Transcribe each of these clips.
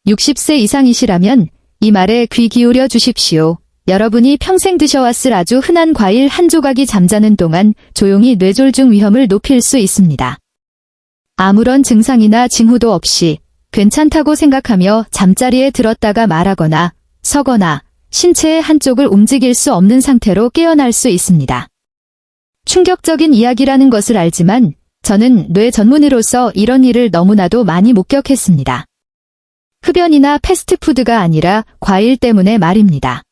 60세 이상이시라면 이 말에 귀 기울여 주십시오. 여러분이 평생 드셔왔을 아주 흔한 과일 한 조각이 잠자는 동안 조용히 뇌졸중 위험을 높일 수 있습니다. 아무런 증상이나 징후도 없이 괜찮다고 생각하며 잠자리에 들었다가 말하거나 서거나 신체의 한쪽을 움직일 수 없는 상태로 깨어날 수 있습니다. 충격적인 이야기라는 것을 알지만 저는 뇌 전문의로서 이런 일을 너무나도 많이 목격했습니다. 흡연이나 패스트푸드가 아니라 과일 때문에 말입니다.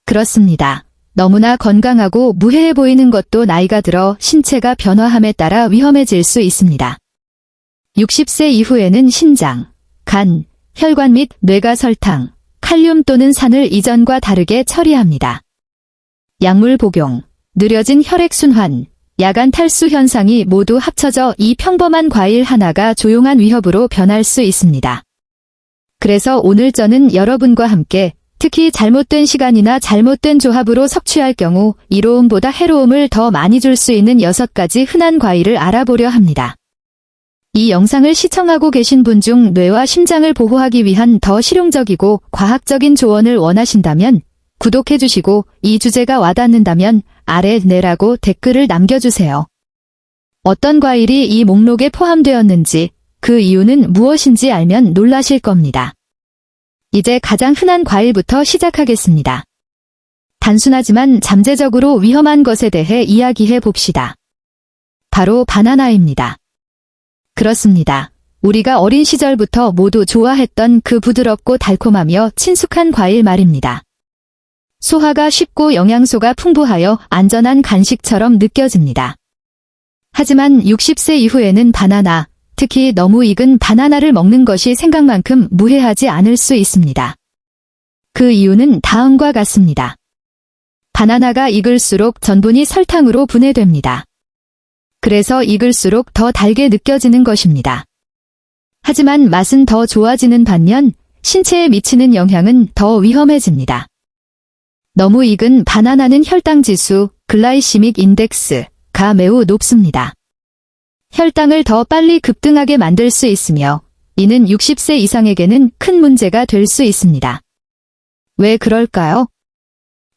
그렇습니다. 너무나 건강하고 무해해 보이는 것도 나이가 들어 신체가 변화함에 따라 위험해질 수 있습니다. 60세 이후에는 신장, 간, 혈관 및 뇌가 설탕, 칼륨 또는 산을 이전과 다르게 처리합니다. 약물 복용, 느려진 혈액순환, 야간 탈수 현상이 모두 합쳐져 이 평범한 과일 하나가 조용한 위협으로 변할 수 있습니다. 그래서 오늘 저는 여러분과 함께 특히 잘못된 시간이나 잘못된 조합으로 섭취할 경우 이로움보다 해로움을 더 많이 줄 수 있는 6가지 흔한 과일을 알아보려 합니다. 이 영상을 시청하고 계신 분 중 뇌와 심장을 보호하기 위한 더 실용적이고 과학적인 조언을 원하신다면 구독해주시고 이 주제가 와닿는다면 아래 네라고 댓글을 남겨주세요. 어떤 과일이 이 목록에 포함되었는지 그 이유는 무엇인지 알면 놀라실 겁니다. 이제 가장 흔한 과일부터 시작하겠습니다. 단순하지만 잠재적으로 위험한 것에 대해 이야기해 봅시다. 바로 바나나입니다. 그렇습니다. 우리가 어린 시절부터 모두 좋아했던 그 부드럽고 달콤하며 친숙한 과일 말입니다. 소화가 쉽고 영양소가 풍부하여 안전한 간식처럼 느껴집니다. 하지만 60세 이후에는 바나나, 특히 너무 익은 바나나를 먹는 것이 생각만큼 무해하지 않을 수 있습니다. 그 이유는 다음과 같습니다. 바나나가 익을수록 전분이 설탕으로 분해됩니다. 그래서 익을수록 더 달게 느껴지는 것입니다. 하지만 맛은 더 좋아지는 반면 신체에 미치는 영향은 더 위험해집니다. 너무 익은 바나나는 혈당지수, 글라이시믹 인덱스가 매우 높습니다. 혈당을 더 빨리 급등하게 만들 수 있으며 이는 60세 이상에게는 큰 문제가 될 수 있습니다. 왜 그럴까요?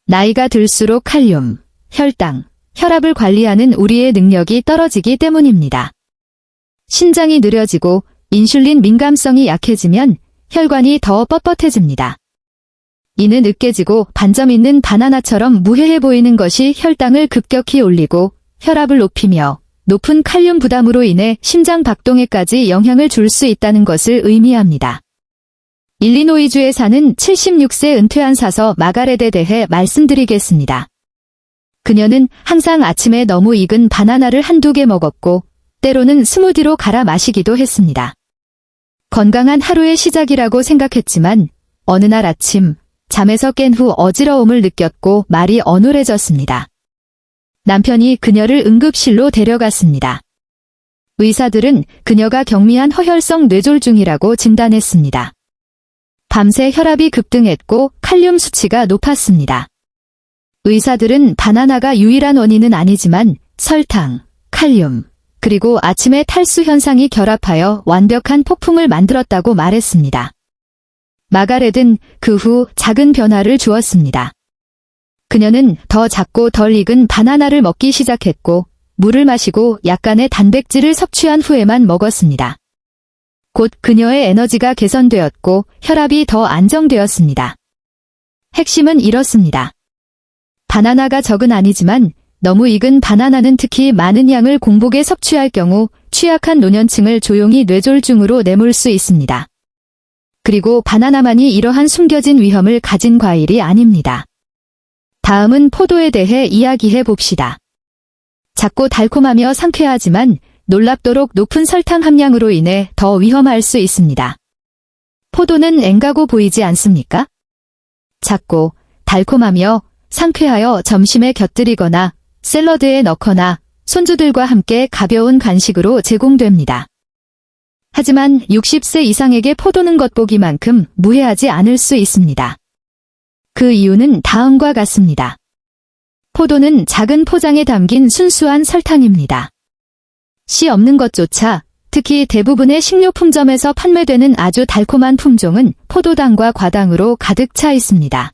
나이가 들수록 칼륨, 혈당, 혈압을 관리하는 우리의 능력이 떨어지기 때문입니다. 신장이 느려지고 인슐린 민감성이 약해지면 혈관이 더 뻣뻣해집니다. 이는 으깨지고 반점 있는 바나나처럼 무해해 보이는 것이 혈당을 급격히 올리고 혈압을 높이며 높은 칼륨 부담으로 인해 심장 박동에까지 영향을 줄 수 있다는 것을 의미합니다. 일리노이주에 사는 76세 은퇴한 사서 마가렛에 대해 말씀드리겠습니다. 그녀는 항상 아침에 너무 익은 바나나를 한두 개 먹었고 때로는 스무디로 갈아 마시기도 했습니다. 건강한 하루의 시작이라고 생각했지만 어느 날 아침 잠에서 깬 후 어지러움을 느꼈고 말이 어눌해졌습니다. 남편이 그녀를 응급실로 데려갔습니다. 의사들은 그녀가 경미한 허혈성 뇌졸중이라고 진단했습니다. 밤새 혈압이 급등했고 칼륨 수치가 높았습니다. 의사들은 바나나가 유일한 원인은 아니지만 설탕, 칼륨, 그리고 아침에 탈수 현상이 결합하여 완벽한 폭풍을 만들었다고 말했습니다. 마가렛은 그 후 작은 변화를 주었습니다. 그녀는 더 작고 덜 익은 바나나를 먹기 시작했고 물을 마시고 약간의 단백질을 섭취한 후에만 먹었습니다. 곧 그녀의 에너지가 개선되었고 혈압이 더 안정되었습니다. 핵심은 이렇습니다. 바나나가 적은 아니지만 너무 익은 바나나는 특히 많은 양을 공복에 섭취할 경우 취약한 노년층을 조용히 뇌졸중으로 내몰 수 있습니다. 그리고 바나나만이 이러한 숨겨진 위험을 가진 과일이 아닙니다. 다음은 포도에 대해 이야기해 봅시다. 작고 달콤하며 상쾌하지만 놀랍도록 높은 설탕 함량으로 인해 더 위험할 수 있습니다. 포도는 엥가고 보이지 않습니까? 작고 달콤하며 상쾌하여 점심에 곁들이거나 샐러드에 넣거나 손주들과 함께 가벼운 간식으로 제공됩니다. 하지만 60세 이상에게 포도는 겉보기만큼 무해하지 않을 수 있습니다. 그 이유는 다음과 같습니다. 포도는 작은 포장에 담긴 순수한 설탕입니다. 씨 없는 것조차, 특히 대부분의 식료품점에서 판매되는 아주 달콤한 품종은 포도당과 과당으로 가득 차 있습니다.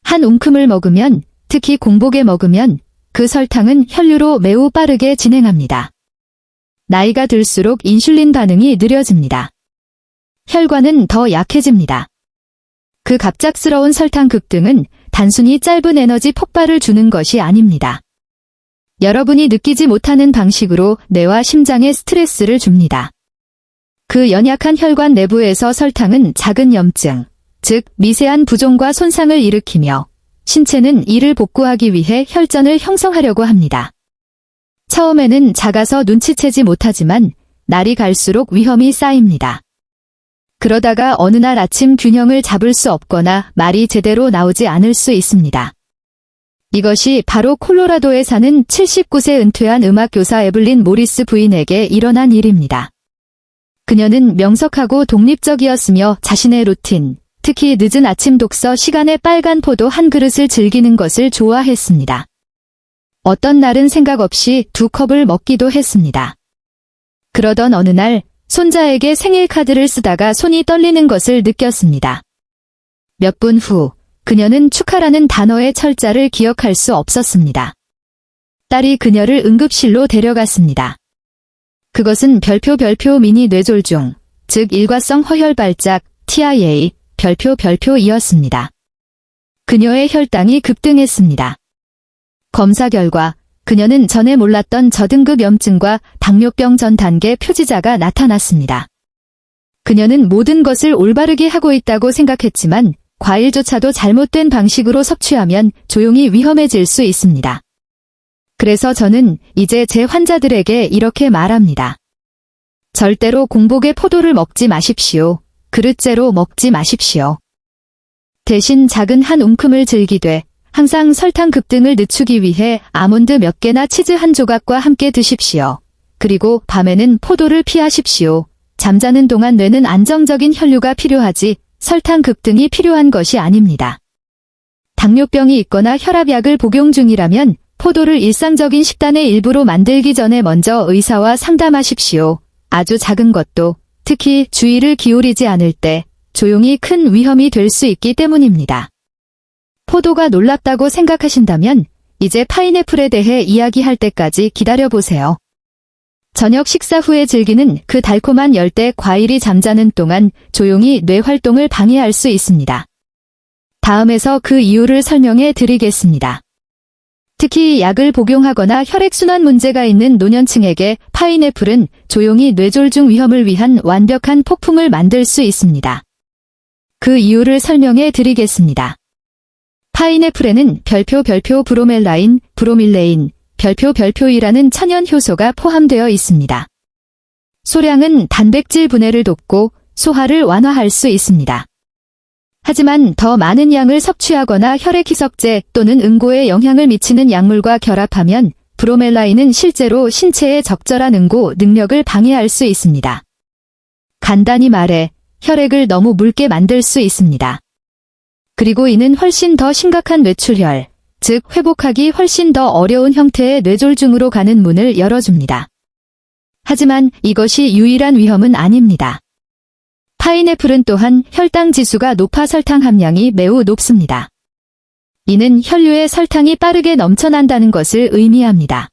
한 움큼을 먹으면, 특히 공복에 먹으면 그 설탕은 혈류로 매우 빠르게 진행합니다. 나이가 들수록 인슐린 반응이 느려집니다. 혈관은 더 약해집니다. 그 갑작스러운 설탕 급등은 단순히 짧은 에너지 폭발을 주는 것이 아닙니다. 여러분이 느끼지 못하는 방식으로 뇌와 심장에 스트레스를 줍니다. 그 연약한 혈관 내부에서 설탕은 작은 염증, 즉 미세한 부종과 손상을 일으키며 신체는 이를 복구하기 위해 혈전을 형성하려고 합니다. 처음에는 작아서 눈치채지 못하지만 날이 갈수록 위험이 쌓입니다. 그러다가 어느 날 아침 균형을 잡을 수 없거나 말이 제대로 나오지 않을 수 있습니다. 이것이 바로 콜로라도에 사는 79세 은퇴한 음악교사 에블린 모리스 부인에게 일어난 일입니다. 그녀는 명석하고 독립적이었으며 자신의 루틴, 특히 늦은 아침 독서 시간에 빨간 포도 한 그릇을 즐기는 것을 좋아했습니다. 어떤 날은 생각 없이 2컵을 먹기도 했습니다. 그러던 어느 날 손자에게 생일 카드를 쓰다가 손이 떨리는 것을 느꼈습니다. 몇 분 후 그녀는 축하라는 단어의 철자를 기억할 수 없었습니다. 딸이 그녀를 응급실로 데려갔습니다. 그것은 별표 미니 뇌졸중, 즉 일과성 허혈 발작, TIA, 별표이었습니다. 그녀의 혈당이 급등했습니다. 검사 결과 그녀는 전에 몰랐던 저등급 염증과 당뇨병 전 단계 표지자가 나타났습니다. 그녀는 모든 것을 올바르게 하고 있다고 생각했지만 과일조차도 잘못된 방식으로 섭취하면 조용히 위험해질 수 있습니다. 그래서 저는 이제 제 환자들에게 이렇게 말합니다. 절대로 공복에 포도를 먹지 마십시오. 그릇째로 먹지 마십시오. 대신 작은 한 움큼을 즐기되 항상 설탕 급등을 늦추기 위해 아몬드 몇 개나 치즈 한 조각과 함께 드십시오. 그리고 밤에는 포도를 피하십시오. 잠자는 동안 뇌는 안정적인 혈류가 필요하지 설탕 급등이 필요한 것이 아닙니다. 당뇨병이 있거나 혈압약을 복용 중이라면 포도를 일상적인 식단의 일부로 만들기 전에 먼저 의사와 상담하십시오. 아주 작은 것도 특히 주의를 기울이지 않을 때 조용히 큰 위험이 될 수 있기 때문입니다. 포도가 놀랍다고 생각하신다면 이제 파인애플에 대해 이야기할 때까지 기다려보세요. 저녁 식사 후에 즐기는 그 달콤한 열대 과일이 잠자는 동안 조용히 뇌 활동을 방해할 수 있습니다. 다음에서 그 이유를 설명해 드리겠습니다. 특히 약을 복용하거나 혈액순환 문제가 있는 노년층에게 파인애플은 조용히 뇌졸중 위험을 위한 완벽한 폭풍을 만들 수 있습니다. 그 이유를 설명해 드리겠습니다. 파인애플에는 별표 브로멜라인, 브로밀레인, 별표이라는 천연 효소가 포함되어 있습니다. 소량은 단백질 분해를 돕고 소화를 완화할 수 있습니다. 하지만 더 많은 양을 섭취하거나 혈액 희석제 또는 응고에 영향을 미치는 약물과 결합하면 브로멜라인은 실제로 신체의 적절한 응고 능력을 방해할 수 있습니다. 간단히 말해 혈액을 너무 묽게 만들 수 있습니다. 그리고 이는 훨씬 더 심각한 뇌출혈, 즉 회복하기 훨씬 더 어려운 형태의 뇌졸중으로 가는 문을 열어줍니다. 하지만 이것이 유일한 위험은 아닙니다. 파인애플은 또한 혈당 지수가 높아 설탕 함량이 매우 높습니다. 이는 혈류에 설탕이 빠르게 넘쳐난다는 것을 의미합니다.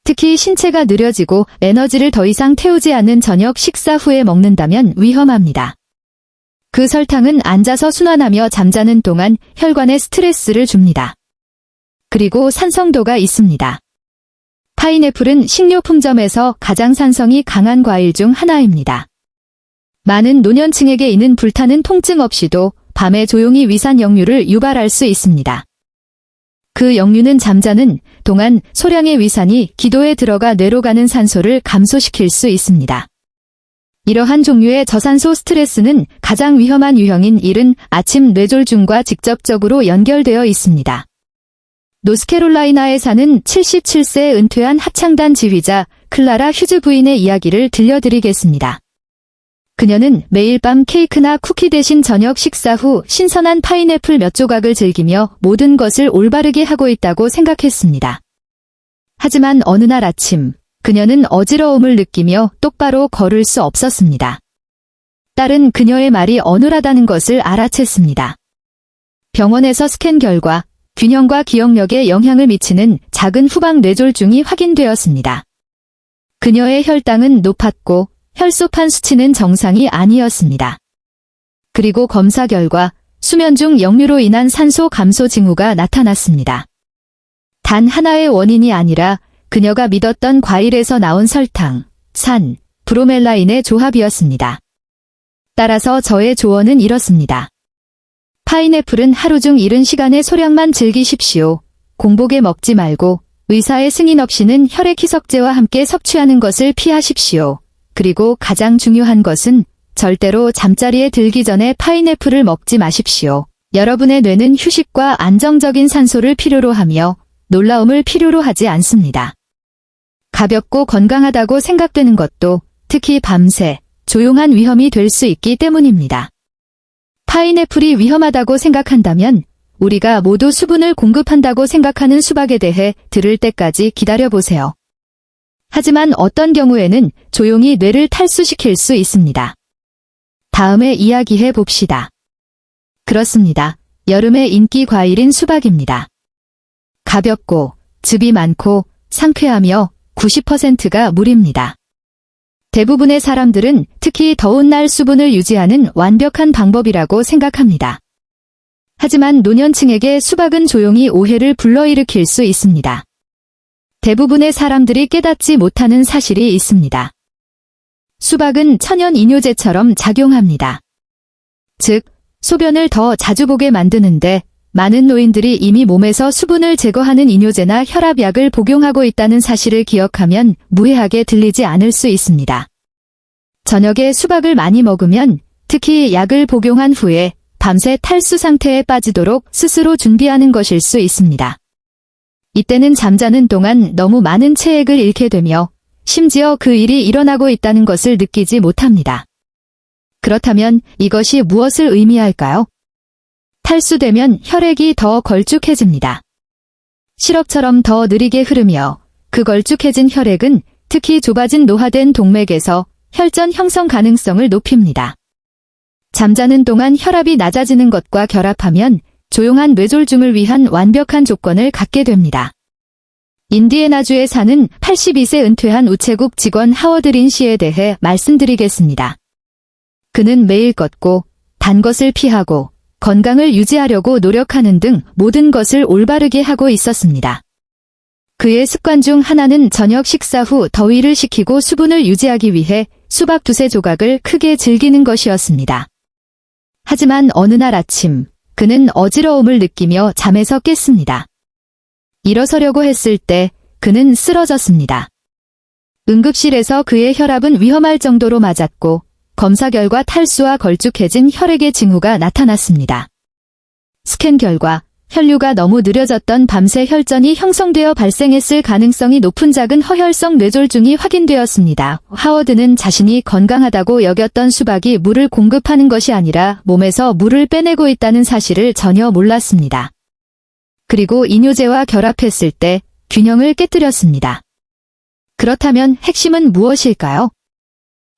특히 신체가 느려지고 에너지를 더 이상 태우지 않는 저녁 식사 후에 먹는다면 위험합니다. 그 설탕은 앉아서 순환하며 잠자는 동안 혈관에 스트레스를 줍니다. 그리고 산성도가 있습니다. 파인애플은 식료품점에서 가장 산성이 강한 과일 중 하나입니다. 많은 노년층에게 이는 불타는 통증 없이도 밤에 조용히 위산 역류를 유발할 수 있습니다. 그 역류는 잠자는 동안 소량의 위산이 기도에 들어가 뇌로 가는 산소를 감소시킬 수 있습니다. 이러한 종류의 저산소 스트레스는 가장 위험한 유형인 이른 아침 뇌졸중과 직접적으로 연결되어 있습니다. 노스캐롤라이나에 사는 77세 은퇴한 합창단 지휘자 클라라 휴즈 부인의 이야기를 들려드리겠습니다. 그녀는 매일 밤 케이크나 쿠키 대신 저녁 식사 후 신선한 파인애플 몇 조각을 즐기며 모든 것을 올바르게 하고 있다고 생각했습니다. 하지만 어느 날 아침 그녀는 어지러움을 느끼며 똑바로 걸을 수 없었습니다. 딸은 그녀의 말이 어눌하다는 것을 알아챘습니다. 병원에서 스캔 결과 균형과 기억력에 영향을 미치는 작은 후방 뇌졸중이 확인되었습니다. 그녀의 혈당은 높았고 혈소판 수치는 정상이 아니었습니다. 그리고 검사 결과 수면 중 역류로 인한 산소 감소 징후가 나타났습니다. 단 하나의 원인이 아니라 그녀가 믿었던 과일에서 나온 설탕, 산, 브로멜라인의 조합이었습니다. 따라서 저의 조언은 이렇습니다. 파인애플은 하루 중 이른 시간에 소량만 즐기십시오. 공복에 먹지 말고 의사의 승인 없이는 혈액 희석제와 함께 섭취하는 것을 피하십시오. 그리고 가장 중요한 것은 절대로 잠자리에 들기 전에 파인애플을 먹지 마십시오. 여러분의 뇌는 휴식과 안정적인 산소를 필요로 하며 놀라움을 필요로 하지 않습니다. 가볍고 건강하다고 생각되는 것도 특히 밤새 조용한 위험이 될 수 있기 때문입니다. 파인애플이 위험하다고 생각한다면 우리가 모두 수분을 공급한다고 생각하는 수박에 대해 들을 때까지 기다려보세요. 하지만 어떤 경우에는 조용히 뇌를 탈수시킬 수 있습니다. 다음에 이야기해 봅시다. 그렇습니다. 여름의 인기 과일인 수박입니다. 가볍고 즙이 많고 상쾌하며 90%가 물입니다. 대부분의 사람들은 특히 더운 날 수분을 유지하는 완벽한 방법이라고 생각합니다. 하지만 노년층에게 수박은 조용히 오해를 불러일으킬 수 있습니다. 대부분의 사람들이 깨닫지 못하는 사실이 있습니다. 수박은 천연 이뇨제처럼 작용합니다. 즉, 소변을 더 자주 보게 만드는데 많은 노인들이 이미 몸에서 수분을 제거하는 이뇨제나 혈압약을 복용하고 있다는 사실을 기억하면 무해하게 들리지 않을 수 있습니다. 저녁에 수박을 많이 먹으면 특히 약을 복용한 후에 밤새 탈수 상태에 빠지도록 스스로 준비하는 것일 수 있습니다. 이때는 잠자는 동안 너무 많은 체액을 잃게 되며 심지어 그 일이 일어나고 있다는 것을 느끼지 못합니다. 그렇다면 이것이 무엇을 의미할까요? 탈수되면 혈액이 더 걸쭉해집니다. 시럽처럼 더 느리게 흐르며 그 걸쭉해진 혈액은 특히 좁아진 노화된 동맥에서 혈전 형성 가능성을 높입니다. 잠자는 동안 혈압이 낮아지는 것과 결합하면 조용한 뇌졸중을 위한 완벽한 조건을 갖게 됩니다. 인디애나주에 사는 82세 은퇴한 우체국 직원 하워드 린 씨에 대해 말씀드리겠습니다. 그는 매일 걷고 단 것을 피하고 건강을 유지하려고 노력하는 등 모든 것을 올바르게 하고 있었습니다. 그의 습관 중 하나는 저녁 식사 후 더위를 식히고 수분을 유지하기 위해 수박 2세 조각을 크게 즐기는 것이었습니다. 하지만 어느 날 아침 그는 어지러움을 느끼며 잠에서 깼습니다. 일어서려고 했을 때 그는 쓰러졌습니다. 응급실에서 그의 혈압은 위험할 정도로 맞았고 검사 결과 탈수와 걸쭉해진 혈액의 징후가 나타났습니다. 스캔 결과 혈류가 너무 느려졌던 밤새 혈전이 형성되어 발생했을 가능성이 높은 작은 허혈성 뇌졸중이 확인되었습니다. 하워드는 자신이 건강하다고 여겼던 수박이 물을 공급하는 것이 아니라 몸에서 물을 빼내고 있다는 사실을 전혀 몰랐습니다. 그리고 이뇨제와 결합했을 때 균형을 깨뜨렸습니다. 그렇다면 핵심은 무엇일까요?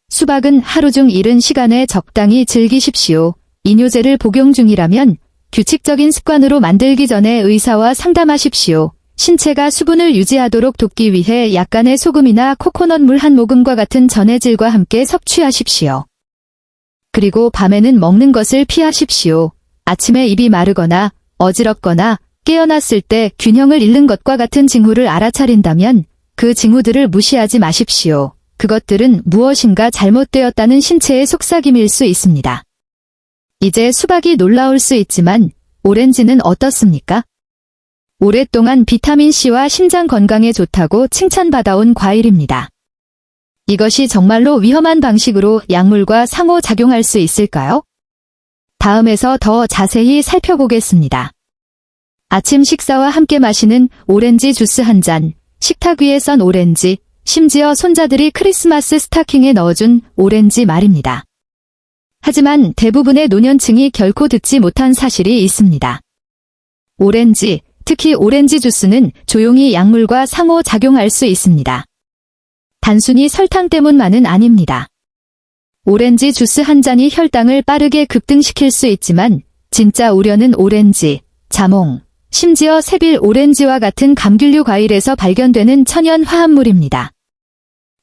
수박은 하루 중 이른 시간에 적당히 즐기십시오. 이뇨제를 복용 중이라면 규칙적인 습관으로 만들기 전에 의사와 상담하십시오. 신체가 수분을 유지하도록 돕기 위해 약간의 소금이나 코코넛 물 한 모금과 같은 전해질과 함께 섭취하십시오. 그리고 밤에는 먹는 것을 피하십시오. 아침에 입이 마르거나 어지럽거나 깨어났을 때 균형을 잃는 것과 같은 징후를 알아차린다면 그 징후들을 무시하지 마십시오. 그것들은 무엇인가 잘못되었다는 신체의 속삭임일 수 있습니다. 이제 수박이 놀라울 수 있지만 오렌지는 어떻습니까? 오랫동안 비타민C와 심장 건강에 좋다고 칭찬받아온 과일입니다. 이것이 정말로 위험한 방식으로 약물과 상호작용할 수 있을까요? 다음에서 더 자세히 살펴보겠습니다. 아침 식사와 함께 마시는 오렌지 주스 한 잔, 식탁 위에 썬 오렌지, 심지어 손자들이 크리스마스 스타킹에 넣어준 오렌지 말입니다. 하지만 대부분의 노년층이 결코 듣지 못한 사실이 있습니다. 오렌지, 특히 오렌지 주스는 조용히 약물과 상호작용할 수 있습니다. 단순히 설탕 때문만은 아닙니다. 오렌지 주스 한 잔이 혈당을 빠르게 급등시킬 수 있지만 진짜 우려는 오렌지, 자몽, 심지어 세빌 오렌지와 같은 감귤류 과일에서 발견되는 천연 화합물입니다.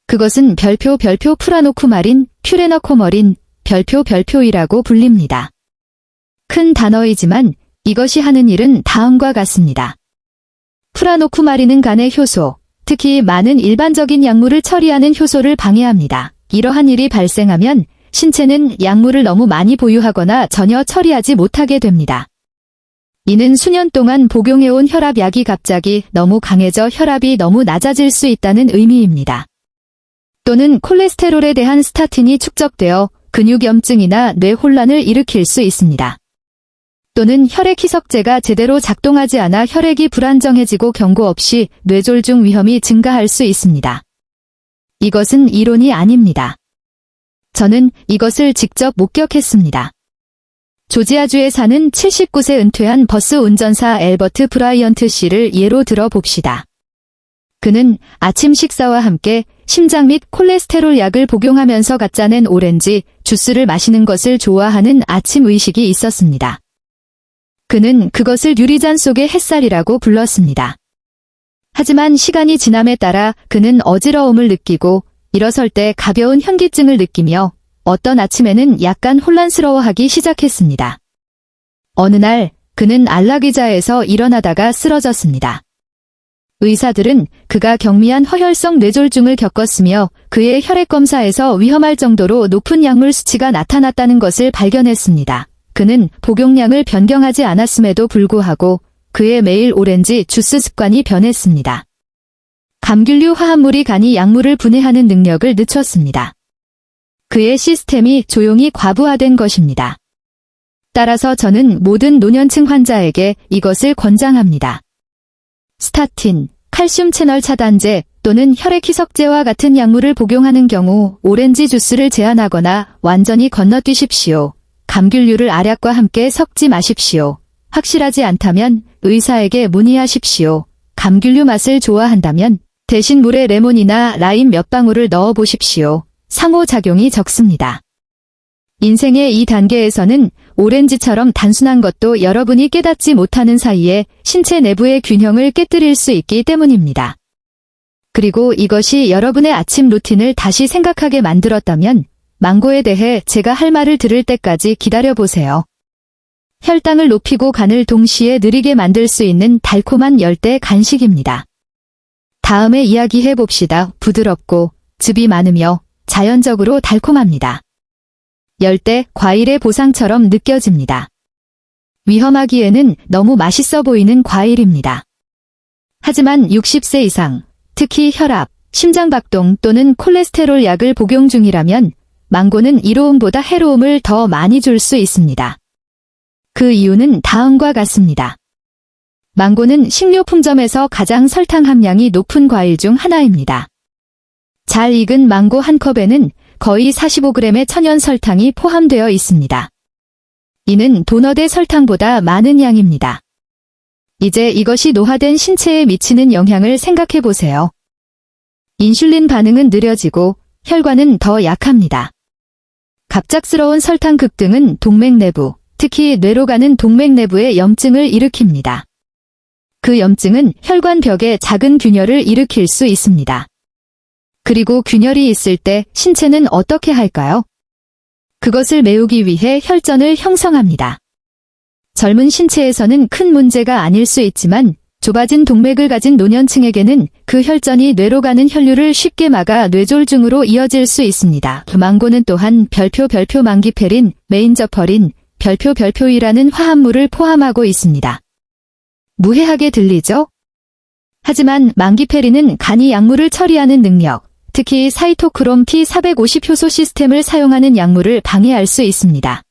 그것은 별표 프라노쿠마린, 퓨레너코머린, 별표이라고 불립니다. 큰 단어이지만 이것이 하는 일은 다음과 같습니다. 프라노쿠마린은 간의 효소, 특히 많은 일반적인 약물을 처리하는 효소를 방해합니다. 이러한 일이 발생하면 신체는 약물을 너무 많이 보유하거나 전혀 처리하지 못하게 됩니다. 이는 수년 동안 복용해온 혈압약이 갑자기 너무 강해져 혈압이 너무 낮아질 수 있다는 의미입니다. 또는 콜레스테롤에 대한 스타틴이 축적되어 근육염증이나 뇌혼란을 일으킬 수 있습니다. 또는 혈액희석제가 제대로 작동하지 않아 혈액이 불안정해지고 경고 없이 뇌졸중 위험이 증가할 수 있습니다. 이것은 이론이 아닙니다. 저는 이것을 직접 목격했습니다. 조지아주에 사는 79세 은퇴한 버스 운전사 엘버트 브라이언트 씨를 예로 들어 봅시다. 그는 아침 식사와 함께 심장 및 콜레스테롤 약을 복용하면서 갖다 낸 오렌지 주스를 마시는 것을 좋아하는 아침 의식이 있었습니다. 그는 그것을 유리잔 속의 햇살이라고 불렀습니다. 하지만 시간이 지남에 따라 그는 어지러움을 느끼고 일어설 때 가벼운 현기증을 느끼며 어떤 아침에는 약간 혼란스러워하기 시작했습니다. 어느 날 그는 안락의자에서 일어나다가 쓰러졌습니다. 의사들은 그가 경미한 허혈성 뇌졸중을 겪었으며 그의 혈액검사에서 위험할 정도로 높은 약물 수치가 나타났다는 것을 발견했습니다. 그는 복용량을 변경하지 않았음에도 불구하고 그의 매일 오렌지 주스 습관이 변했습니다. 감귤류 화합물이 간이 약물을 분해하는 능력을 늦췄습니다. 그의 시스템이 조용히 과부하된 것입니다. 따라서 저는 모든 노년층 환자에게 이것을 권장합니다. 스타틴, 칼슘 채널 차단제 또는 혈액희석제와 같은 약물을 복용하는 경우 오렌지 주스를 제한하거나 완전히 건너뛰십시오. 감귤류를 알약과 함께 섞지 마십시오. 확실하지 않다면 의사에게 문의하십시오. 감귤류 맛을 좋아한다면 대신 물에 레몬이나 라임 몇 방울을 넣어 보십시오. 상호작용이 적습니다. 인생의 이 단계에서는 오렌지처럼 단순한 것도 여러분이 깨닫지 못하는 사이에 신체 내부의 균형을 깨뜨릴 수 있기 때문입니다. 그리고 이것이 여러분의 아침 루틴을 다시 생각하게 만들었다면 망고에 대해 제가 할 말을 들을 때까지 기다려보세요. 혈당을 높이고 간을 동시에 느리게 만들 수 있는 달콤한 열대 간식입니다. 다음에 이야기해봅시다. 부드럽고 즙이 많으며 자연적으로 달콤합니다. 열대 과일의 보상처럼 느껴집니다. 위험하기에는 너무 맛있어 보이는 과일입니다. 하지만 60세 이상, 특히 혈압, 심장박동 또는 콜레스테롤 약을 복용 중이라면 망고는 이로움보다 해로움을 더 많이 줄 수 있습니다. 그 이유는 다음과 같습니다. 망고는 식료품점에서 가장 설탕 함량이 높은 과일 중 하나입니다. 잘 익은 망고 한 컵에는 거의 45g의 천연 설탕이 포함되어 있습니다. 이는 도넛의 설탕보다 많은 양입니다. 이제 이것이 노화된 신체에 미치는 영향을 생각해 보세요. 인슐린 반응은 느려지고 혈관은 더 약합니다. 갑작스러운 설탕 급등은 동맥 내부, 특히 뇌로 가는 동맥 내부에 염증을 일으킵니다. 그 염증은 혈관 벽에 작은 균열을 일으킬 수 있습니다. 그리고 균열이 있을 때 신체는 어떻게 할까요? 그것을 메우기 위해 혈전을 형성합니다. 젊은 신체에서는 큰 문제가 아닐 수 있지만 좁아진 동맥을 가진 노년층에게는 그 혈전이 뇌로 가는 혈류를 쉽게 막아 뇌졸중으로 이어질 수 있습니다. 망고는 또한 별표 망기페린, 메인저퍼린, 별표이라는 화합물을 포함하고 있습니다. 무해하게 들리죠? 하지만 망기페린은 간이 약물을 처리하는 능력, 특히 사이토크롬 P450 효소 시스템을 사용하는 약물을 방해할 수 있습니다.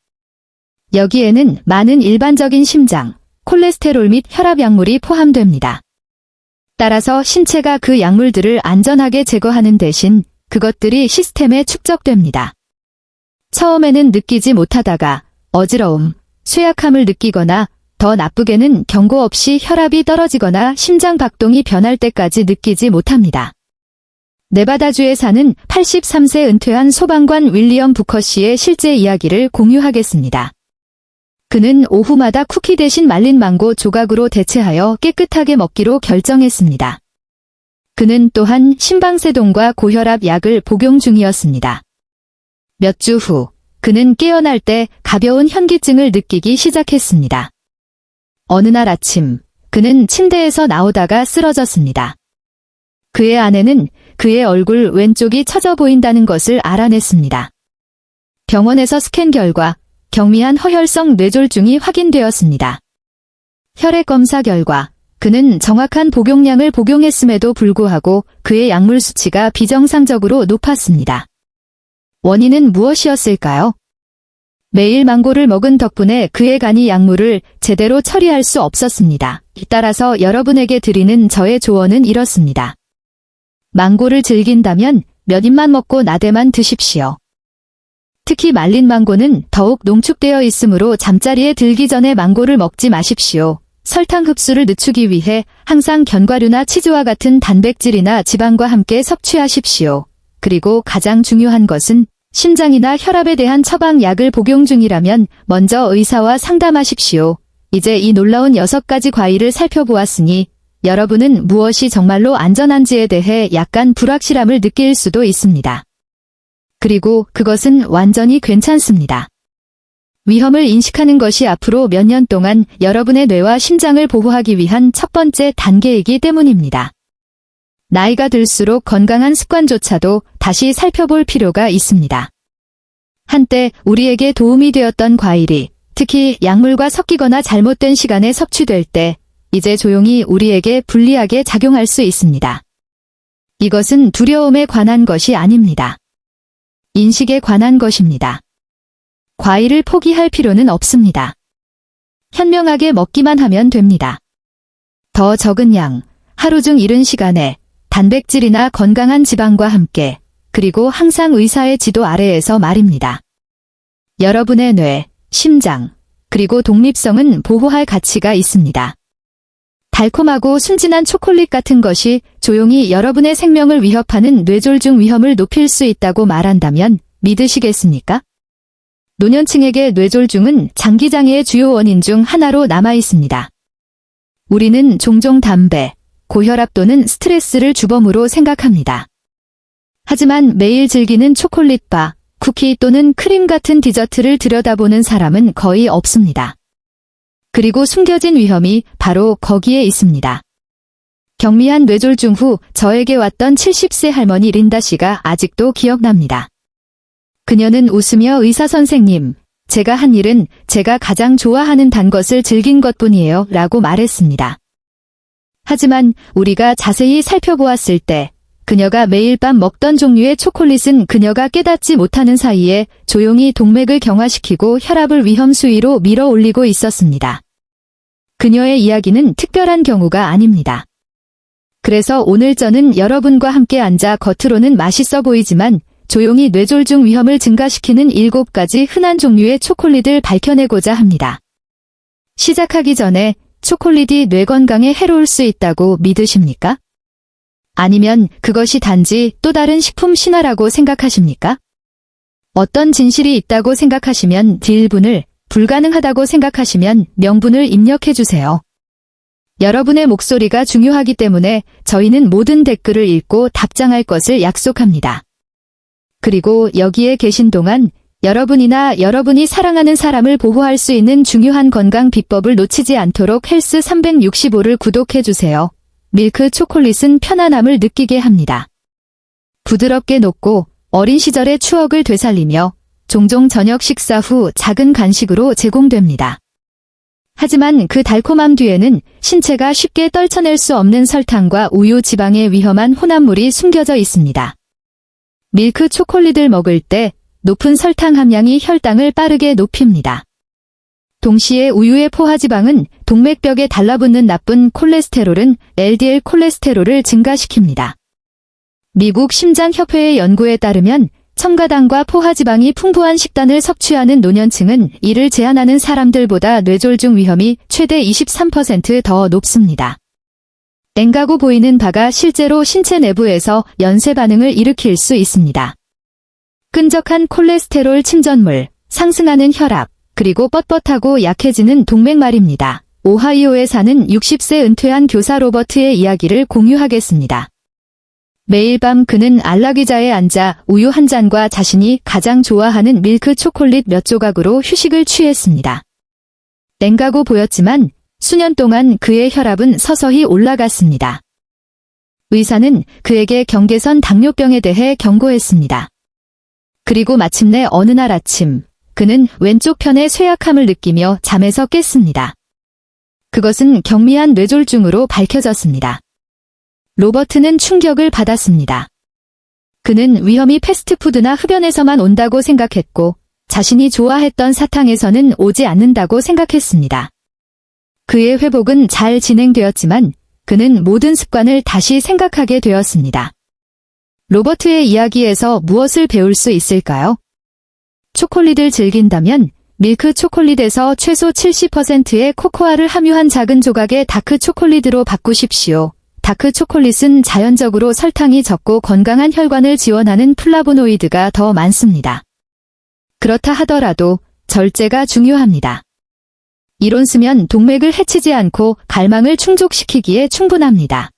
여기에는 많은 일반적인 심장, 콜레스테롤 및 혈압 약물이 포함됩니다. 따라서 신체가 그 약물들을 안전하게 제거하는 대신 그것들이 시스템에 축적됩니다. 처음에는 느끼지 못하다가 어지러움, 쇠약함을 느끼거나 더 나쁘게는 경고 없이 혈압이 떨어지거나 심장 박동이 변할 때까지 느끼지 못합니다. 네바다주에 사는 83세 은퇴한 소방관 윌리엄 부커 씨의 실제 이야기를 공유하겠습니다. 그는 오후마다 쿠키 대신 말린 망고 조각으로 대체하여 깨끗하게 먹기로 결정했습니다. 그는 또한 심방세동과 고혈압 약을 복용 중이었습니다. 몇 주 후, 그는 깨어날 때 가벼운 현기증을 느끼기 시작했습니다. 어느 날 아침, 그는 침대에서 나오다가 쓰러졌습니다. 그의 아내는 그의 얼굴 왼쪽이 처져 보인다는 것을 알아냈습니다. 병원에서 스캔 결과 경미한 허혈성 뇌졸중이 확인되었습니다. 혈액 검사 결과 그는 정확한 복용량을 복용했음에도 불구하고 그의 약물 수치가 비정상적으로 높았습니다. 원인은 무엇이었을까요? 매일 망고를 먹은 덕분에 그의 간이 약물을 제대로 처리할 수 없었습니다. 따라서 여러분에게 드리는 저의 조언은 이렇습니다. 망고를 즐긴다면 몇 입만 먹고 나대만 드십시오. 특히 말린 망고는 더욱 농축되어 있으므로 잠자리에 들기 전에 망고를 먹지 마십시오. 설탕 흡수를 늦추기 위해 항상 견과류나 치즈와 같은 단백질이나 지방과 함께 섭취하십시오. 그리고 가장 중요한 것은 심장이나 혈압에 대한 처방약을 복용 중이라면 먼저 의사와 상담하십시오. 이제 이 놀라운 6가지 과일을 살펴보았으니 여러분은 무엇이 정말로 안전한지에 대해 약간 불확실함을 느낄 수도 있습니다. 그리고 그것은 완전히 괜찮습니다. 위험을 인식하는 것이 앞으로 몇 년 동안 여러분의 뇌와 심장을 보호하기 위한 첫 번째 단계이기 때문입니다. 나이가 들수록 건강한 습관조차도 다시 살펴볼 필요가 있습니다. 한때 우리에게 도움이 되었던 과일이 특히 약물과 섞이거나 잘못된 시간에 섭취될 때 이제 조용히 우리에게 불리하게 작용할 수 있습니다. 이것은 두려움에 관한 것이 아닙니다. 인식에 관한 것입니다. 과일을 포기할 필요는 없습니다. 현명하게 먹기만 하면 됩니다. 더 적은 양, 하루 중 이른 시간에 단백질이나 건강한 지방과 함께, 그리고 항상 의사의 지도 아래에서 말입니다. 여러분의 뇌, 심장, 그리고 독립성은 보호할 가치가 있습니다. 달콤하고 순진한 초콜릿 같은 것이 조용히 여러분의 생명을 위협하는 뇌졸중 위험을 높일 수 있다고 말한다면 믿으시겠습니까? 노년층에게 뇌졸중은 장기장애의 주요 원인 중 하나로 남아 있습니다. 우리는 종종 담배, 고혈압 또는 스트레스를 주범으로 생각합니다. 하지만 매일 즐기는 초콜릿바, 쿠키 또는 크림 같은 디저트를 들여다보는 사람은 거의 없습니다. 그리고 숨겨진 위험이 바로 거기에 있습니다. 경미한 뇌졸중 후 저에게 왔던 70세 할머니 린다 씨가 아직도 기억납니다. 그녀는 웃으며 의사 선생님, 제가 한 일은 제가 가장 좋아하는 단 것을 즐긴 것뿐이에요 라고 말했습니다. 하지만 우리가 자세히 살펴보았을 때 그녀가 매일 밤 먹던 종류의 초콜릿은 그녀가 깨닫지 못하는 사이에 조용히 동맥을 경화시키고 혈압을 위험 수위로 밀어 올리고 있었습니다. 그녀의 이야기는 특별한 경우가 아닙니다. 그래서 오늘 저는 여러분과 함께 앉아 겉으로는 맛있어 보이지만 조용히 뇌졸중 위험을 증가시키는 7가지 흔한 종류의 초콜릿을 밝혀내고자 합니다. 시작하기 전에 초콜릿이 뇌 건강에 해로울 수 있다고 믿으십니까? 아니면 그것이 단지 또 다른 식품 신화라고 생각하십니까? 어떤 진실이 있다고 생각하시면 딜분을, 불가능하다고 생각하시면 명분을 입력해주세요. 여러분의 목소리가 중요하기 때문에 저희는 모든 댓글을 읽고 답장할 것을 약속합니다. 그리고 여기에 계신 동안 여러분이나 여러분이 사랑하는 사람을 보호할 수 있는 중요한 건강 비법을 놓치지 않도록 헬스 365를 구독해주세요. 밀크 초콜릿은 편안함을 느끼게 합니다. 부드럽게 녹고 어린 시절의 추억을 되살리며 종종 저녁 식사 후 작은 간식으로 제공됩니다. 하지만 그 달콤함 뒤에는 신체가 쉽게 떨쳐낼 수 없는 설탕과 우유 지방의 위험한 혼합물이 숨겨져 있습니다. 밀크 초콜릿을 먹을 때 높은 설탕 함량이 혈당을 빠르게 높입니다. 동시에 우유의 포화지방은 동맥벽에 달라붙는 나쁜 콜레스테롤은 LDL 콜레스테롤을 증가시킵니다. 미국 심장협회의 연구에 따르면 첨가당과 포화지방이 풍부한 식단을 섭취하는 노년층은 이를 제한하는 사람들보다 뇌졸중 위험이 최대 23% 더 높습니다. N가고 보이는 바가 실제로 신체 내부에서 연쇄 반응을 일으킬 수 있습니다. 끈적한 콜레스테롤 침전물, 상승하는 혈압, 그리고 뻣뻣하고 약해지는 동맥 말입니다. 오하이오에 사는 60세 은퇴한 교사 로버트의 이야기를 공유하겠습니다. 매일 밤 그는 안락의자에 앉아 우유 한 잔과 자신이 가장 좋아하는 밀크 초콜릿 몇 조각으로 휴식을 취했습니다. N가고 보였지만 수년 동안 그의 혈압은 서서히 올라갔습니다. 의사는 그에게 경계선 당뇨병에 대해 경고했습니다. 그리고 마침내 어느 날 아침, 그는 왼쪽 편의 쇠약함을 느끼며 잠에서 깼습니다. 그것은 경미한 뇌졸중으로 밝혀졌습니다. 로버트는 충격을 받았습니다. 그는 위험이 패스트푸드나 흡연에서만 온다고 생각했고, 자신이 좋아했던 사탕에서는 오지 않는다고 생각했습니다. 그의 회복은 잘 진행되었지만 그는 모든 습관을 다시 생각하게 되었습니다. 로버트의 이야기에서 무엇을 배울 수 있을까요? 초콜릿을 즐긴다면 밀크 초콜릿에서 최소 70%의 코코아를 함유한 작은 조각의 다크 초콜릿으로 바꾸십시오. 다크 초콜릿은 자연적으로 설탕이 적고 건강한 혈관을 지원하는 플라보노이드가 더 많습니다. 그렇다 하더라도 절제가 중요합니다. 이론 쓰면 동맥을 해치지 않고 갈망을 충족시키기에 충분합니다.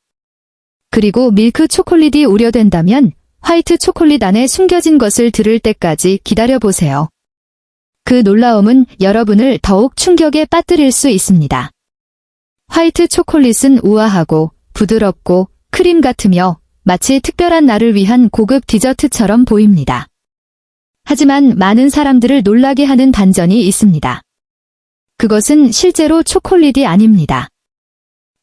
그리고 밀크 초콜릿이 우려된다면 화이트 초콜릿 안에 숨겨진 것을 들을 때까지 기다려보세요. 그 놀라움은 여러분을 더욱 충격에 빠뜨릴 수 있습니다. 화이트 초콜릿은 우아하고 부드럽고 크림 같으며 마치 특별한 날을 위한 고급 디저트처럼 보입니다. 하지만 많은 사람들을 놀라게 하는 반전이 있습니다. 그것은 실제로 초콜릿이 아닙니다.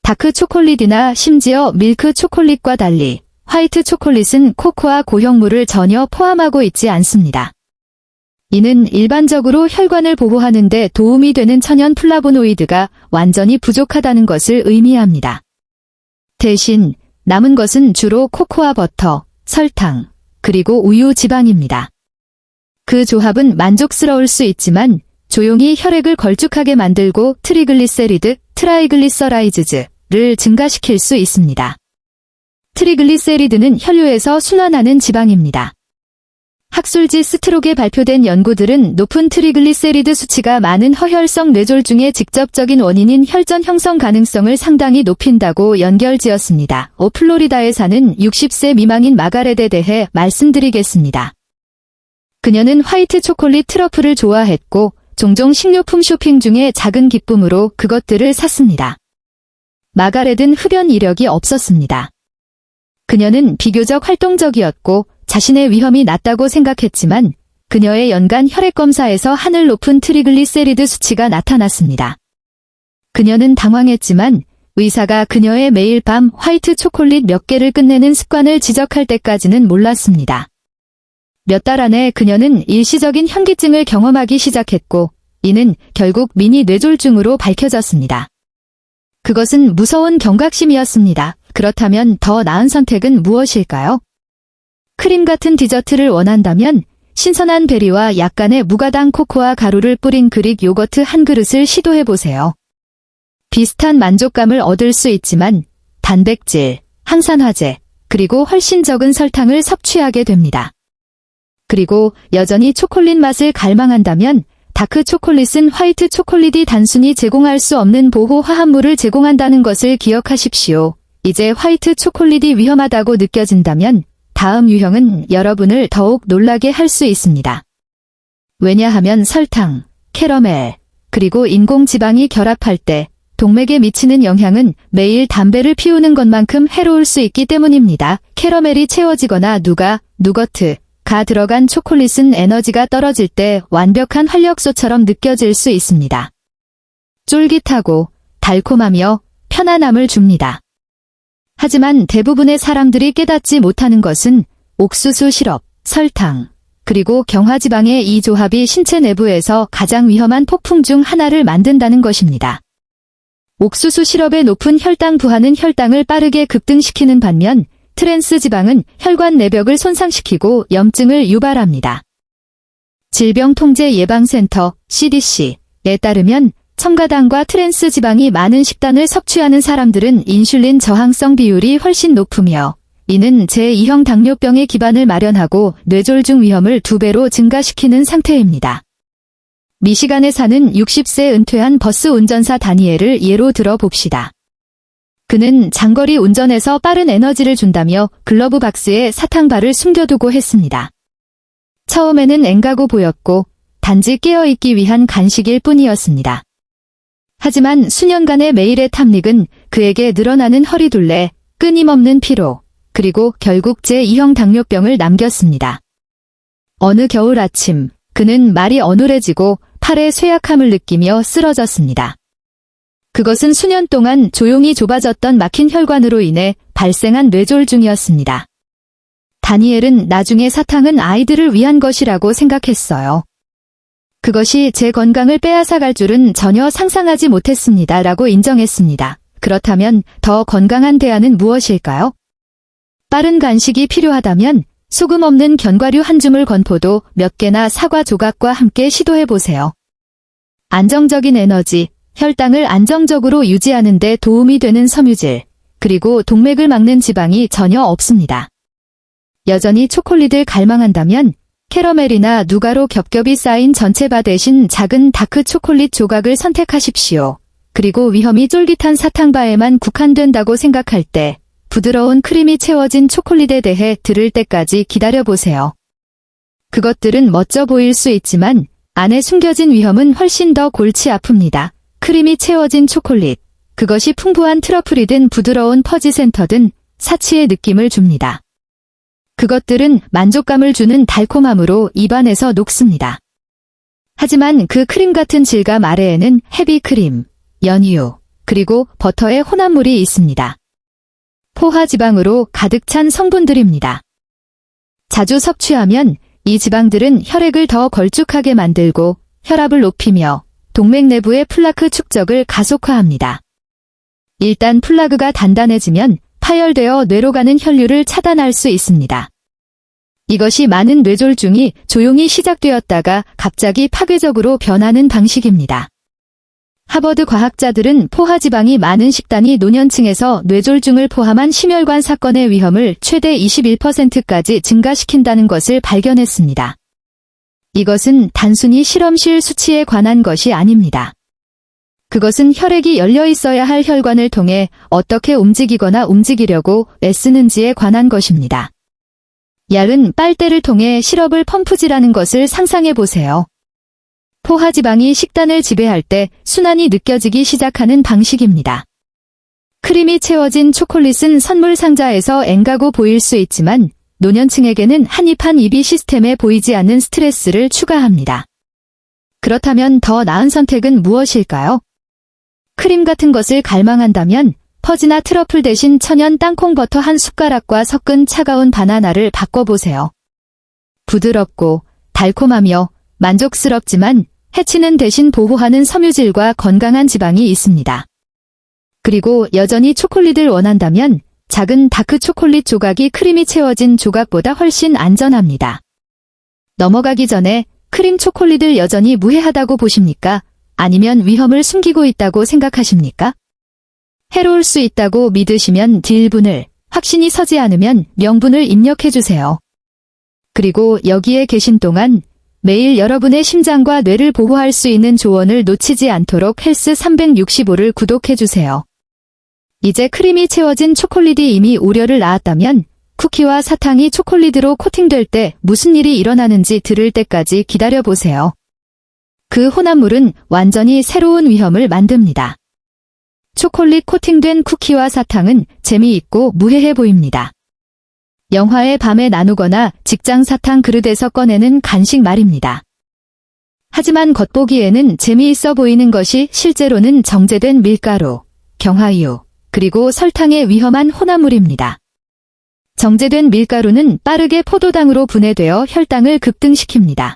다크 초콜릿이나 심지어 밀크 초콜릿과 달리 화이트 초콜릿은 코코아 고형물을 전혀 포함하고 있지 않습니다. 이는 일반적으로 혈관을 보호하는 데 도움이 되는 천연 플라보노이드가 완전히 부족하다는 것을 의미합니다. 대신 남은 것은 주로 코코아 버터, 설탕, 그리고 우유 지방입니다. 그 조합은 만족스러울 수 있지만 조용히 혈액을 걸쭉하게 만들고 트리글리세리드, 트라이글리서라이즈를 증가시킬 수 있습니다. 트리글리세리드는 혈류에서 순환하는 지방입니다. 학술지 스트록에 발표된 연구들은 높은 트리글리세리드 수치가 많은 허혈성 뇌졸중의 직접적인 원인인 혈전 형성 가능성을 상당히 높인다고 연결지었습니다. 플로리다에 사는 60세 미만인 마가렛에 대해 말씀드리겠습니다. 그녀는 화이트 초콜릿 트러플을 좋아했고 종종 식료품 쇼핑 중에 작은 기쁨으로 그것들을 샀습니다. 마가렛은 흡연 이력이 없었습니다. 그녀는 비교적 활동적이었고 자신의 위험이 낮다고 생각했지만 그녀의 연간 혈액 검사에서 하늘 높은 트리글리세리드 수치가 나타났습니다. 그녀는 당황했지만 의사가 그녀의 매일 밤 화이트 초콜릿 몇 개를 끝내는 습관을 지적할 때까지는 몰랐습니다. 몇 달 안에 그녀는 일시적인 현기증을 경험하기 시작했고 이는 결국 미니 뇌졸중으로 밝혀졌습니다. 그것은 무서운 경각심이었습니다. 그렇다면 더 나은 선택은 무엇일까요? 크림 같은 디저트를 원한다면 신선한 베리와 약간의 무가당 코코아 가루를 뿌린 그릭 요거트 한 그릇을 시도해보세요. 비슷한 만족감을 얻을 수 있지만 단백질, 항산화제, 그리고 훨씬 적은 설탕을 섭취하게 됩니다. 그리고 여전히 초콜릿 맛을 갈망한다면 다크 초콜릿은 화이트 초콜릿이 단순히 제공할 수 없는 보호 화합물을 제공한다는 것을 기억하십시오. 이제 화이트 초콜릿이 위험하다고 느껴진다면 다음 유형은 여러분을 더욱 놀라게 할 수 있습니다. 왜냐하면 설탕, 캐러멜, 그리고 인공지방이 결합할 때 동맥에 미치는 영향은 매일 담배를 피우는 것만큼 해로울 수 있기 때문입니다. 캐러멜이 채워지거나 누거트가 들어간 초콜릿은 에너지가 떨어질 때 완벽한 활력소처럼 느껴질 수 있습니다. 쫄깃하고 달콤하며 편안함을 줍니다. 하지만 대부분의 사람들이 깨닫지 못하는 것은 옥수수 시럽, 설탕, 그리고 경화지방의 이 조합이 신체 내부에서 가장 위험한 폭풍 중 하나를 만든다는 것입니다. 옥수수 시럽의 높은 혈당 부하는 혈당을 빠르게 급등시키는 반면 트랜스 지방은 혈관 내벽을 손상시키고 염증을 유발합니다. 질병통제예방센터 CDC에 따르면 첨가당과 트랜스 지방이 많은 식단을 섭취하는 사람들은 인슐린 저항성 비율이 훨씬 높으며 이는 제2형 당뇨병의 기반을 마련하고 뇌졸중 위험을 2배로 증가시키는 상태입니다. 미시간에 사는 60세 은퇴한 버스 운전사 다니엘을 예로 들어 봅시다. 그는 장거리 운전에서 빠른 에너지를 준다며 글러브 박스에 사탕바를 숨겨두고 했습니다. 처음에는 앵가고 보였고 단지 깨어있기 위한 간식일 뿐이었습니다. 하지만 수년간의 매일의 탐닉은 그에게 늘어나는 허리둘레, 끊임없는 피로, 그리고 결국 제2형 당뇨병을 남겼습니다. 어느 겨울 아침, 그는 말이 어눌해지고 팔에 쇠약함을 느끼며 쓰러졌습니다. 그것은 수년 동안 조용히 좁아졌던 막힌 혈관으로 인해 발생한 뇌졸중이었습니다. 다니엘은 나중에 사탕은 아이들을 위한 것이라고 생각했어요. 그것이 제 건강을 빼앗아갈 줄은 전혀 상상하지 못했습니다. 라고 인정했습니다. 그렇다면 더 건강한 대안은 무엇일까요? 빠른 간식이 필요하다면 소금 없는 견과류 한 줌을 건포도 몇 개나 사과 조각과 함께 시도해보세요. 안정적인 에너지, 혈당을 안정적으로 유지하는 데 도움이 되는 섬유질, 그리고 동맥을 막는 지방이 전혀 없습니다. 여전히 초콜릿을 갈망한다면 캐러멜이나 누가로 겹겹이 쌓인 전체바 대신 작은 다크 초콜릿 조각을 선택하십시오. 그리고 위험이 쫄깃한 사탕바에만 국한된다고 생각할 때 부드러운 크림이 채워진 초콜릿에 대해 들을 때까지 기다려보세요. 그것들은 멋져 보일 수 있지만 안에 숨겨진 위험은 훨씬 더 골치 아픕니다. 크림이 채워진 초콜릿, 그것이 풍부한 트러플이든 부드러운 퍼지센터든 사치의 느낌을 줍니다. 그것들은 만족감을 주는 달콤함으로 입안에서 녹습니다. 하지만 그 크림 같은 질감 아래에는 헤비크림, 연유, 그리고 버터의 혼합물이 있습니다. 포화지방으로 가득 찬 성분들입니다. 자주 섭취하면 이 지방들은 혈액을 더 걸쭉하게 만들고 혈압을 높이며 동맥 내부의 플라크 축적을 가속화합니다. 일단 플라그가 단단해지면 파열되어 뇌로 가는 혈류를 차단할 수 있습니다. 이것이 많은 뇌졸중이 조용히 시작되었다가 갑자기 파괴적으로 변하는 방식입니다. 하버드 과학자들은 포화지방이 많은 식단이 노년층에서 뇌졸중을 포함한 심혈관 사건의 위험을 최대 21%까지 증가시킨다는 것을 발견했습니다. 이것은 단순히 실험실 수치에 관한 것이 아닙니다. 그것은 혈액이 열려 있어야 할 혈관을 통해 어떻게 움직이거나 움직이려고 애쓰는지에 관한 것입니다. 얇은 빨대를 통해 시럽을 펌프질하는 것을 상상해 보세요. 포화지방이 식단을 지배할 때 순환이 느껴지기 시작하는 방식입니다. 크림이 채워진 초콜릿은 선물 상자에서 앵가고 보일 수 있지만 노년층에게는 한 입 한 입이 시스템에 보이지 않는 스트레스를 추가합니다. 그렇다면 더 나은 선택은 무엇일까요? 크림 같은 것을 갈망한다면 퍼지나 트러플 대신 천연 땅콩 버터 한 숟가락과 섞은 차가운 바나나를 바꿔보세요. 부드럽고 달콤하며 만족스럽지만 해치는 대신 보호하는 섬유질과 건강한 지방이 있습니다. 그리고 여전히 초콜릿을 원한다면 작은 다크 초콜릿 조각이 크림이 채워진 조각보다 훨씬 안전합니다. 넘어가기 전에 크림 초콜릿을 여전히 무해하다고 보십니까? 아니면 위험을 숨기고 있다고 생각하십니까? 해로울 수 있다고 믿으시면 딜분을, 확신이 서지 않으면 명분을 입력해주세요. 그리고 여기에 계신 동안 매일 여러분의 심장과 뇌를 보호할 수 있는 조언을 놓치지 않도록 헬스 365를 구독해주세요. 이제 크림이 채워진 초콜릿이 이미 우려를 낳았다면 쿠키와 사탕이 초콜릿으로 코팅될 때 무슨 일이 일어나는지 들을 때까지 기다려보세요. 그 혼합물은 완전히 새로운 위험을 만듭니다. 초콜릿 코팅된 쿠키와 사탕은 재미있고 무해해 보입니다. 영화의 밤에 나누거나 직장 사탕 그릇에서 꺼내는 간식 말입니다. 하지만 겉보기에는 재미있어 보이는 것이 실제로는 정제된 밀가루, 경화유, 그리고 설탕의 위험한 혼합물입니다. 정제된 밀가루는 빠르게 포도당으로 분해되어 혈당을 급등시킵니다.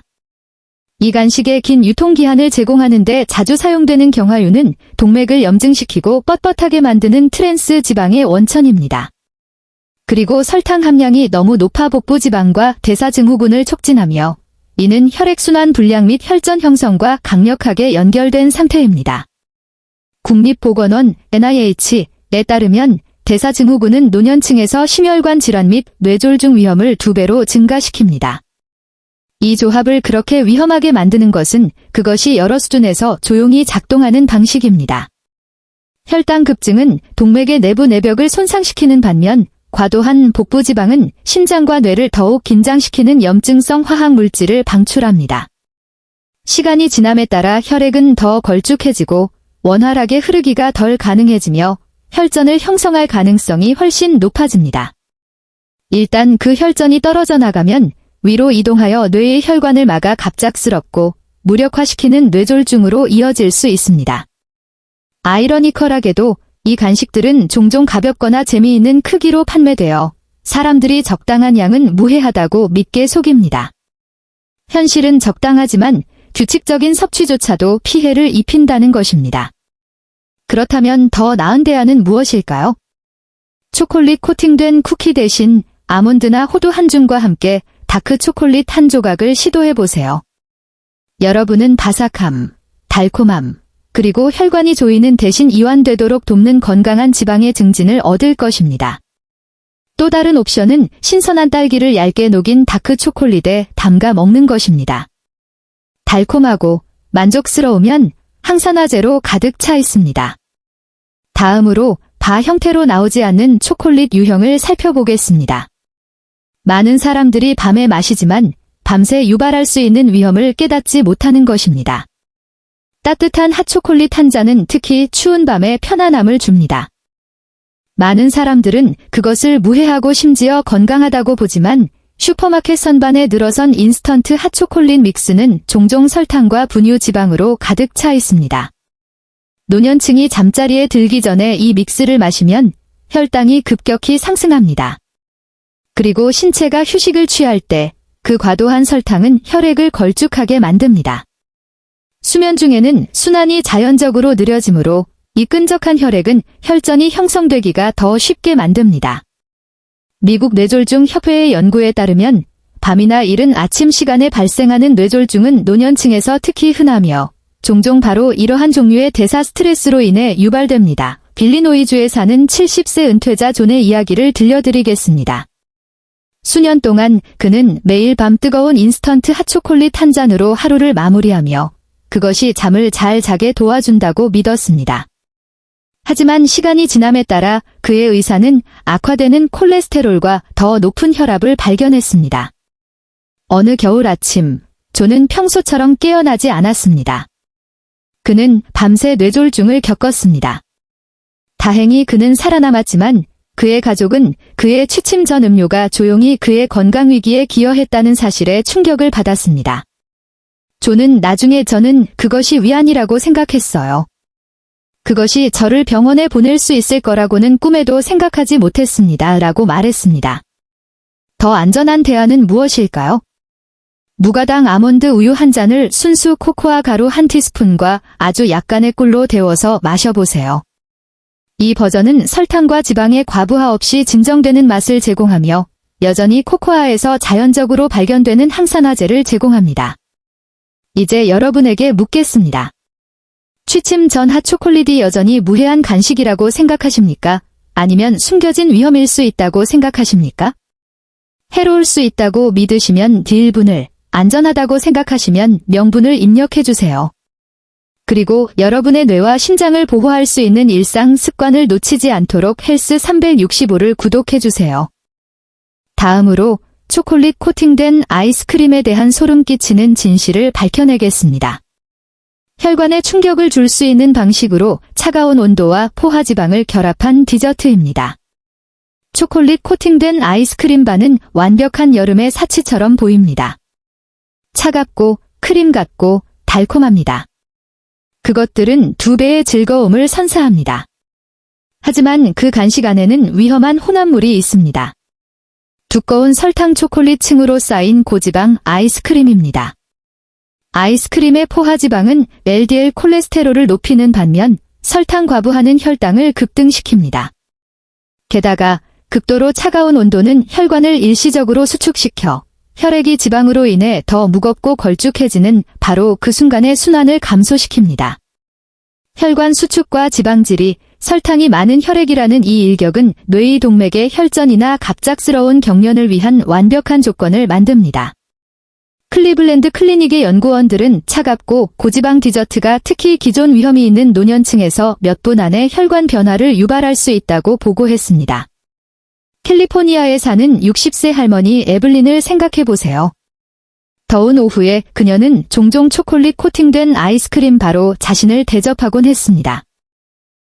이 간식의 긴 유통기한을 제공하는 데 자주 사용되는 경화유는 동맥을 염증시키고 뻣뻣하게 만드는 트랜스 지방의 원천입니다. 그리고 설탕 함량이 너무 높아 복부지방과 대사증후군을 촉진하며 이는 혈액순환 불량 및 혈전 형성과 강력하게 연결된 상태입니다. 국립보건원 NIH에 따르면 대사증후군은 노년층에서 심혈관 질환 및 뇌졸중 위험을 2배로 증가시킵니다. 이 조합을 그렇게 위험하게 만드는 것은 그것이 여러 수준에서 조용히 작동하는 방식입니다. 혈당 급증은 동맥의 내부 내벽을 손상시키는 반면 과도한 복부지방은 심장과 뇌를 더욱 긴장시키는 염증성 화학 물질을 방출합니다. 시간이 지남에 따라 혈액은 더 걸쭉해지고 원활하게 흐르기가 덜 가능해지며 혈전을 형성할 가능성이 훨씬 높아집니다. 일단 그 혈전이 떨어져 나가면 위로 이동하여 뇌의 혈관을 막아 갑작스럽고 무력화시키는 뇌졸중으로 이어질 수 있습니다. 아이러니컬하게도 이 간식들은 종종 가볍거나 재미있는 크기로 판매되어 사람들이 적당한 양은 무해하다고 믿게 속입니다. 현실은 적당하지만 규칙적인 섭취조차도 피해를 입힌다는 것입니다. 그렇다면 더 나은 대안은 무엇일까요? 초콜릿 코팅된 쿠키 대신 아몬드나 호두 한 줌과 함께 다크 초콜릿 한 조각을 시도해보세요. 여러분은 바삭함, 달콤함, 그리고 혈관이 조이는 대신 이완되도록 돕는 건강한 지방의 증진을 얻을 것입니다. 또 다른 옵션은 신선한 딸기를 얇게 녹인 다크 초콜릿에 담가 먹는 것입니다. 달콤하고 만족스러우면 항산화제로 가득 차 있습니다. 다음으로 바 형태로 나오지 않는 초콜릿 유형을 살펴보겠습니다. 많은 사람들이 밤에 마시지만 밤새 유발할 수 있는 위험을 깨닫지 못하는 것입니다. 따뜻한 핫초콜릿 한 잔은 특히 추운 밤에 편안함을 줍니다. 많은 사람들은 그것을 무해하고 심지어 건강하다고 보지만 슈퍼마켓 선반에 늘어선 인스턴트 핫초콜릿 믹스는 종종 설탕과 분유 지방으로 가득 차 있습니다. 노년층이 잠자리에 들기 전에 이 믹스를 마시면 혈당이 급격히 상승합니다. 그리고 신체가 휴식을 취할 때 그 과도한 설탕은 혈액을 걸쭉하게 만듭니다. 수면 중에는 순환이 자연적으로 느려지므로 이 끈적한 혈액은 혈전이 형성되기가 더 쉽게 만듭니다. 미국 뇌졸중 협회의 연구에 따르면 밤이나 이른 아침 시간에 발생하는 뇌졸중은 노년층에서 특히 흔하며 종종 바로 이러한 종류의 대사 스트레스로 인해 유발됩니다. 빌리노이주에 사는 70세 은퇴자 존의 이야기를 들려드리겠습니다. 수년 동안 그는 매일 밤 뜨거운 인스턴트 핫초콜릿 한 잔으로 하루를 마무리하며 그것이 잠을 잘 자게 도와준다고 믿었습니다. 하지만 시간이 지남에 따라 그의 의사는 악화되는 콜레스테롤과 더 높은 혈압을 발견했습니다. 어느 겨울 아침, 존은 평소처럼 깨어나지 않았습니다. 그는 밤새 뇌졸중을 겪었습니다. 다행히 그는 살아남았지만 그의 가족은 그의 취침 전 음료가 조용히 그의 건강 위기에 기여했다는 사실에 충격을 받았습니다. 존은 나중에 저는 그것이 위안이라고 생각했어요. 그것이 저를 병원에 보낼 수 있을 거라고는 꿈에도 생각하지 못했습니다. 라고 말했습니다. 더 안전한 대안은 무엇일까요? 무가당 아몬드 우유 한 잔을 순수 코코아 가루 한 티스푼과 아주 약간의 꿀로 데워서 마셔보세요. 이 버전은 설탕과 지방의 과부하 없이 진정되는 맛을 제공하며 여전히 코코아에서 자연적으로 발견되는 항산화제를 제공합니다. 이제 여러분에게 묻겠습니다. 취침 전 핫초콜릿이 여전히 무해한 간식이라고 생각하십니까? 아니면 숨겨진 위험일 수 있다고 생각하십니까? 해로울 수 있다고 믿으시면 D분을, 안전하다고 생각하시면 명분을 입력해주세요. 그리고 여러분의 뇌와 심장을 보호할 수 있는 일상 습관을 놓치지 않도록 헬스 365를 구독해주세요. 다음으로 초콜릿 코팅된 아이스크림에 대한 소름 끼치는 진실을 밝혀내겠습니다. 혈관에 충격을 줄 수 있는 방식으로 차가운 온도와 포화지방을 결합한 디저트입니다. 초콜릿 코팅된 아이스크림 바는 완벽한 여름의 사치처럼 보입니다. 차갑고 크림 같고 달콤합니다. 그것들은 2배의 즐거움을 선사합니다. 하지만 그 간식 안에는 위험한 혼합물이 있습니다. 두꺼운 설탕 초콜릿 층으로 쌓인 고지방 아이스크림입니다. 아이스크림의 포화지방은 LDL 콜레스테롤을 높이는 반면 설탕 과부하는 혈당을 급등시킵니다. 게다가 극도로 차가운 온도는 혈관을 일시적으로 수축시켜 혈액이 지방으로 인해 더 무겁고 걸쭉해지는 바로 그 순간의 순환을 감소시킵니다. 혈관 수축과 지방질이, 설탕이 많은 혈액이라는 이 일격은 뇌의 동맥의 혈전이나 갑작스러운 경련을 위한 완벽한 조건을 만듭니다. 클리블랜드 클리닉의 연구원들은 차갑고 고지방 디저트가 특히 기존 위험이 있는 노년층에서 몇 분 안에 혈관 변화를 유발할 수 있다고 보고했습니다. 캘리포니아에 사는 60세 할머니 에블린을 생각해보세요. 더운 오후에 그녀는 종종 초콜릿 코팅된 아이스크림 바로 자신을 대접하곤 했습니다.